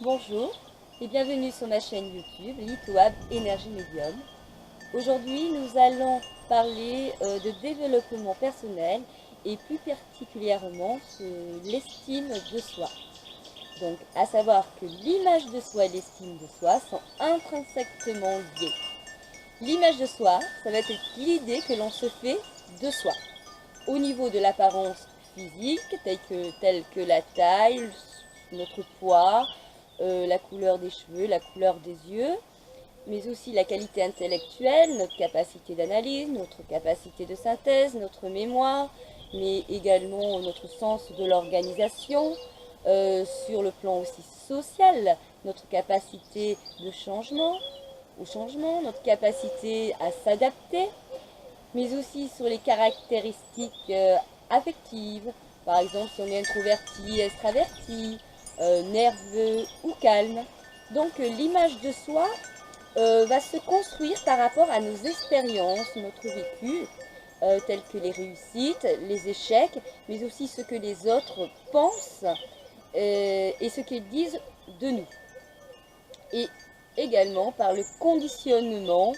Bonjour et bienvenue sur ma chaîne YouTube LitWab Énergie Médium. Aujourd'hui, nous allons parler de développement personnel et plus particulièrement de l'estime de soi. Donc, à savoir que l'image de soi et l'estime de soi sont intrinsèquement liées. L'image de soi, ça va être l'idée que l'on se fait de soi. Au niveau de l'apparence physique, telle que la taille, notre poids, la couleur des cheveux, la couleur des yeux, mais aussi la qualité intellectuelle, notre capacité d'analyse, notre capacité de synthèse, notre mémoire, mais également notre sens de l'organisation, sur le plan aussi social, notre capacité de changement, au changement, notre capacité à s'adapter, mais aussi sur les caractéristiques affectives, par exemple si on est introverti, extraverti, nerveux ou calme. Donc l'image de soi va se construire par rapport à nos expériences, notre vécu, tels que les réussites, les échecs, mais aussi ce que les autres pensent et ce qu'ils disent de nous. Et également par le conditionnement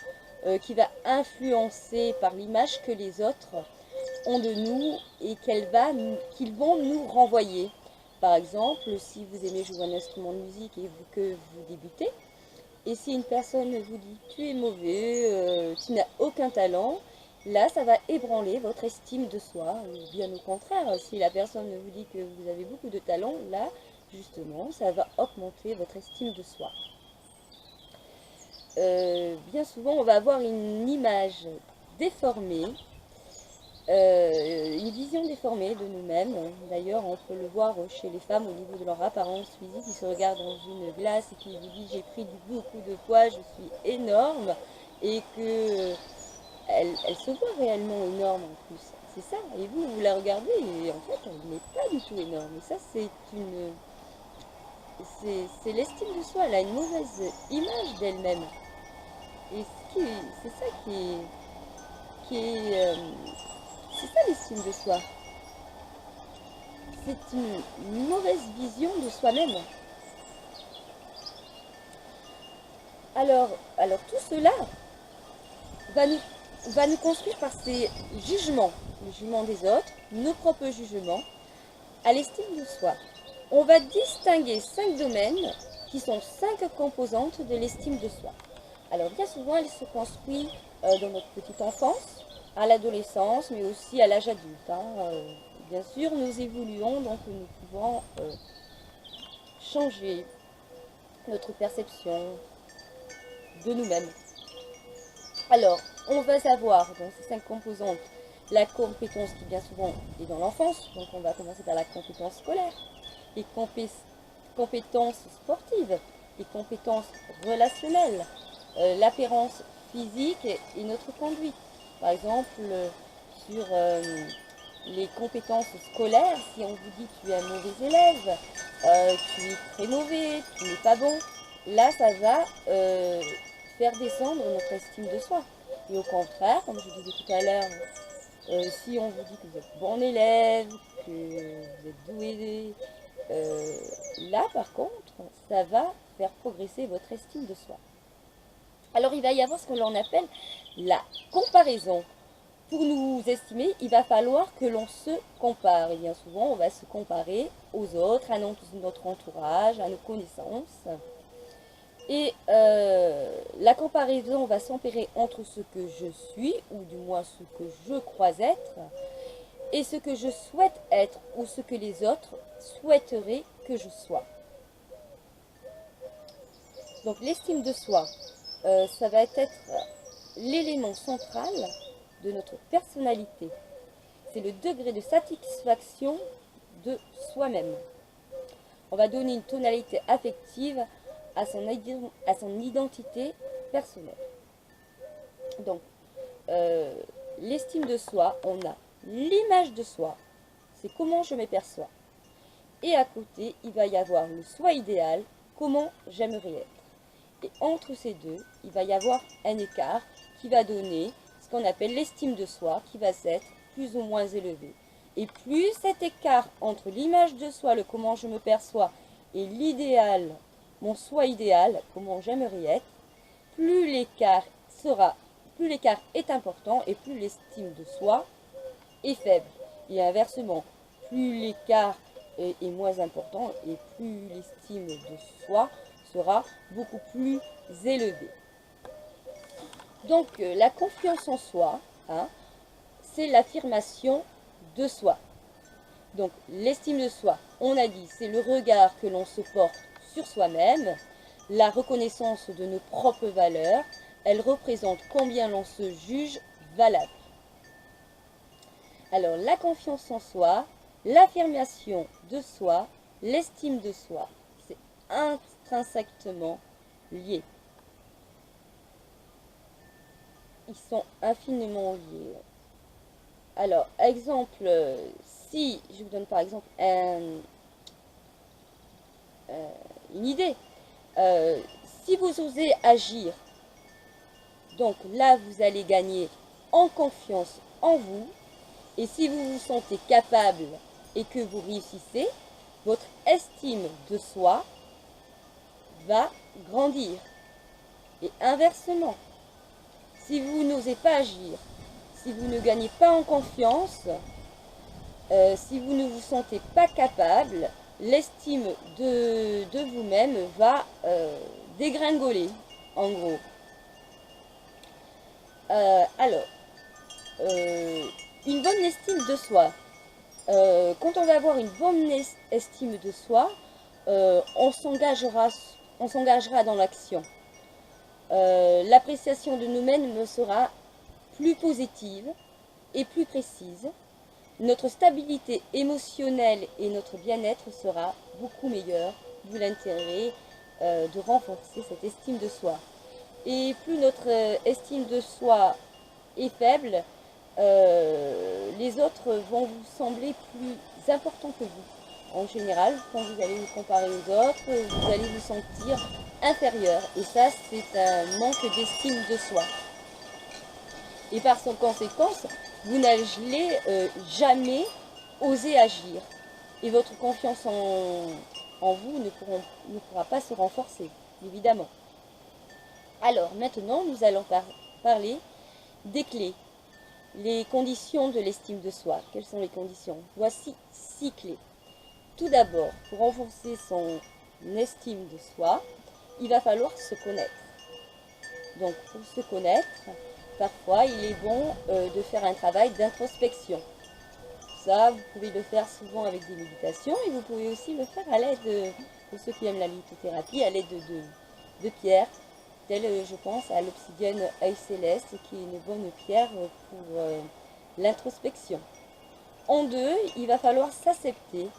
qui va influencer par l'image que les autres ont de nous et qu'ils vont nous renvoyer. Par exemple, si vous aimez jouer un instrument de musique et que vous débutez, et si une personne vous dit tu es mauvais, tu n'as aucun talent, là ça va ébranler votre estime de soi. Ou bien au contraire, si la personne vous dit que vous avez beaucoup de talent, là justement ça va augmenter votre estime de soi. Bien souvent on va avoir une image déformée, une vision déformée de nous-mêmes. D'ailleurs, on peut le voir chez les femmes au niveau de leur apparence physique. Ils se regardent dans une glace et qui vous dit j'ai pris beaucoup de poids, je suis énorme, et que elle se voit réellement énorme en plus. C'est ça. Et vous la regardez et en fait, elle n'est pas du tout énorme. Et ça, c'est l'estime de soi. Elle a une mauvaise image d'elle-même. Et c'est ça qui est c'est ça l'estime de soi. C'est une mauvaise vision de soi-même. Alors tout cela va nous, va nous construire par ces jugements, le jugement des autres, nos propres jugements, à l'estime de soi. On va distinguer 5 domaines qui sont 5 composantes de l'estime de soi. Alors bien souvent, elle se construit dans notre petite enfance, à l'adolescence, mais aussi à l'âge adulte. Bien sûr, nous évoluons, donc nous pouvons changer notre perception de nous-mêmes. Alors, on va savoir dans ces 5 composantes la compétence qui bien souvent est dans l'enfance. Donc on va commencer par la compétence scolaire, les compétences sportives, les compétences relationnelles, l'apparence physique et notre conduite. Par exemple, sur les compétences scolaires, si on vous dit tu es un mauvais élève, tu es très mauvais, tu n'es pas bon, là ça va faire descendre notre estime de soi. Et au contraire, comme je disais tout à l'heure, si on vous dit que vous êtes bon élève, que vous êtes doué, là par contre, ça va faire progresser votre estime de soi. Alors il va y avoir ce que l'on appelle la comparaison. Pour nous estimer, il va falloir que l'on se compare. Et bien souvent, on va se comparer aux autres, à notre entourage, à nos connaissances. Et la comparaison va s'empérer entre ce que je suis, ou du moins ce que je crois être, et ce que je souhaite être, ou ce que les autres souhaiteraient que je sois. Donc l'estime de soi, ça va être l'élément central de notre personnalité. C'est le degré de satisfaction de soi-même. On va donner une tonalité affective à son identité personnelle. Donc, l'estime de soi, on a l'image de soi, c'est comment je me perçois. Et à côté, il va y avoir le soi idéal, comment j'aimerais être. Et entre ces deux, il va y avoir un écart qui va donner ce qu'on appelle l'estime de soi, qui va s'être plus ou moins élevé. Et plus cet écart entre l'image de soi, le comment je me perçois, et l'idéal mon soi idéal, comment j'aimerais être, plus l'écart est important et plus l'estime de soi est faible. Et inversement, plus l'écart est moins important et plus l'estime de soi sera beaucoup plus élevée. Donc la confiance en soi, hein, c'est l'affirmation de soi. Donc l'estime de soi, on a dit, c'est le regard que l'on se porte sur soi-même, la reconnaissance de nos propres valeurs, elle représente combien l'on se juge valable. Alors la confiance en soi, l'affirmation de soi, l'estime de soi, c'est intrinsèquement lié. Ils sont infiniment liés. Alors, exemple, si je vous donne par exemple une idée, si vous osez agir, donc là vous allez gagner en confiance en vous, et si vous vous sentez capable et que vous réussissez, votre estime de soi va grandir. Et inversement, si vous n'osez pas agir, si vous ne gagnez pas en confiance, si vous ne vous sentez pas capable, l'estime de vous-même va dégringoler, en gros. Alors, une bonne estime de soi. Quand on va avoir une bonne estime de soi, on s'engagera dans l'action. L'appréciation de nous-mêmes sera plus positive et plus précise. Notre stabilité émotionnelle et notre bien-être sera beaucoup meilleur, vu l'intérêt de renforcer cette estime de soi. Et plus notre estime de soi est faible, les autres vont vous sembler plus importants que vous. En général, quand vous allez vous comparer aux autres, vous allez vous sentir inférieur. Et ça, c'est un manque d'estime de soi. Et par conséquence, vous n'allez jamais oser agir. Et votre confiance en vous ne pourra pas se renforcer, évidemment. Alors, maintenant, nous allons parler des clés. Les conditions de l'estime de soi. Quelles sont les conditions? Voici 6 clés. Tout d'abord, pour renforcer son estime de soi, il va falloir se connaître. Donc, pour se connaître, parfois, il est bon de faire un travail d'introspection. Ça, vous pouvez le faire souvent avec des méditations et vous pouvez aussi le faire à l'aide, pour ceux qui aiment la lithothérapie, à l'aide de pierres, telle, je pense, à l'obsidienne œil céleste, qui est une bonne pierre pour l'introspection. En deux, il va falloir s'accepter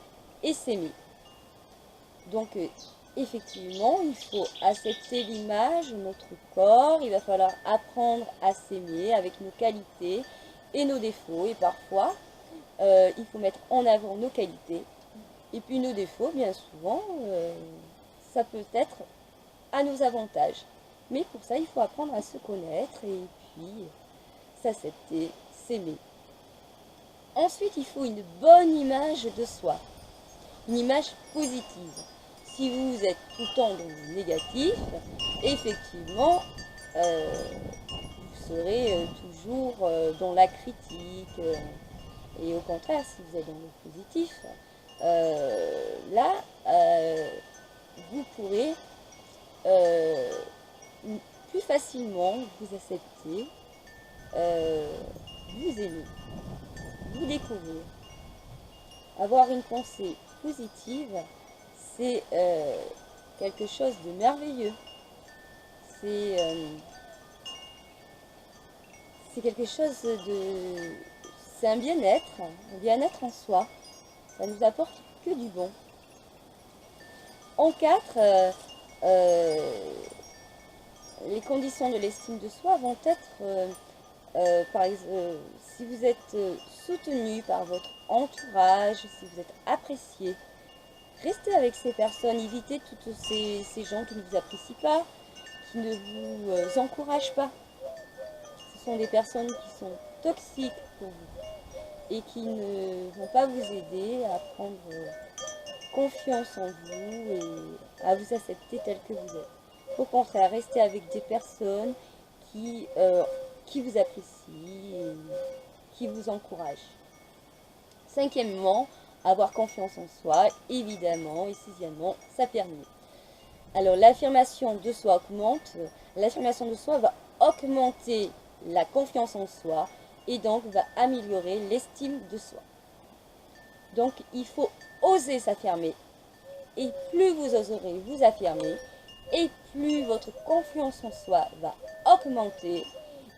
et s'aimer. Donc, effectivement, il faut accepter l'image, notre corps, il va falloir apprendre à s'aimer avec nos qualités et nos défauts. Et parfois, il faut mettre en avant nos qualités. Et puis nos défauts, bien souvent, ça peut être à nos avantages. Mais pour ça, il faut apprendre à se connaître et puis s'accepter, s'aimer. Ensuite, il faut une bonne image de soi, une image positive. Si vous êtes tout le temps dans le négatif, effectivement, vous serez toujours dans la critique. Et au contraire, si vous êtes dans le positif, là, vous pourrez plus facilement vous accepter, vous aimer, vous découvrir. Avoir une pensée positive, c'est quelque chose de merveilleux. C'est quelque chose de... C'est un bien-être en soi. Ça nous apporte que du bon. En 4, les conditions de l'estime de soi vont être, par exemple, si vous êtes soutenu par votre entourage, si vous êtes apprécié, restez avec ces personnes, évitez tous ces gens qui ne vous apprécient pas, qui ne vous encouragent pas. Ce sont des personnes qui sont toxiques pour vous et qui ne vont pas vous aider à prendre confiance en vous et à vous accepter tel que vous êtes. Au contraire, restez avec des personnes qui vous apprécient et qui vous encouragent. Cinquièmement, avoir confiance en soi, évidemment. Et sixièmement, s'affirmer. Alors, l'affirmation de soi augmente. L'affirmation de soi va augmenter la confiance en soi et donc va améliorer l'estime de soi. Donc, il faut oser s'affirmer. Et plus vous oserez vous affirmer, et plus votre confiance en soi va augmenter.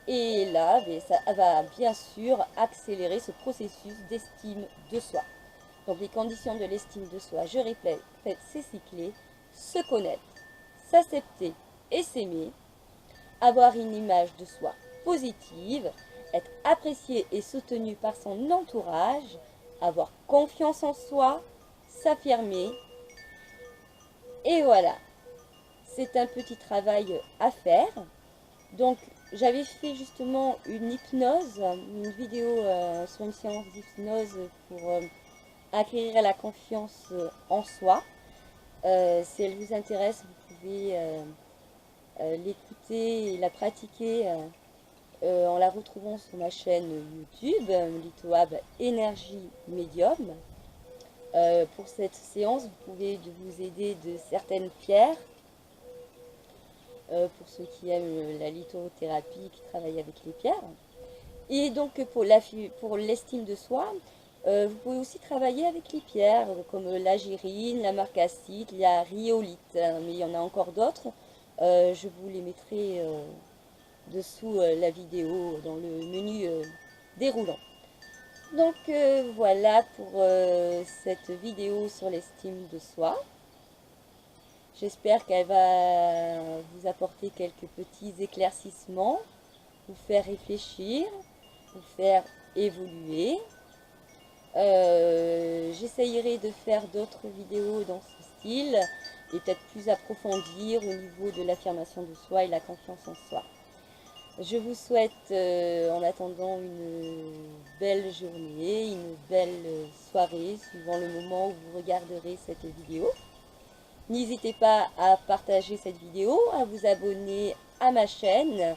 Et là, ça va bien sûr accélérer ce processus d'estime de soi. Donc les conditions de l'estime de soi, je répète, c'est cycler, se connaître, s'accepter et s'aimer, avoir une image de soi positive, être apprécié et soutenu par son entourage, avoir confiance en soi, s'affirmer. Et voilà, c'est un petit travail à faire. Donc j'avais fait justement une hypnose, une vidéo sur une séance d'hypnose pour acquérir la confiance en soi. Si elle vous intéresse, vous pouvez l'écouter et la pratiquer en la retrouvant sur ma chaîne YouTube, Litoab Énergie Médium. Pour cette séance, vous pouvez vous aider de certaines pierres. Pour ceux qui aiment la lithothérapie, qui travaillent avec les pierres. Et donc pour l'estime de soi, vous pouvez aussi travailler avec les pierres, comme la gyrine, la marcassite, la rhyolite, mais il y en a encore d'autres. Je vous les mettrai dessous la vidéo, dans le menu déroulant. Donc voilà pour cette vidéo sur l'estime de soi. J'espère qu'elle va vous apporter quelques petits éclaircissements, vous faire réfléchir, vous faire évoluer. J'essayerai de faire d'autres vidéos dans ce style et peut-être plus approfondir au niveau de l'affirmation de soi et la confiance en soi. Je vous souhaite en attendant une belle journée, une belle soirée, suivant le moment où vous regarderez cette vidéo. N'hésitez pas à partager cette vidéo, à vous abonner à ma chaîne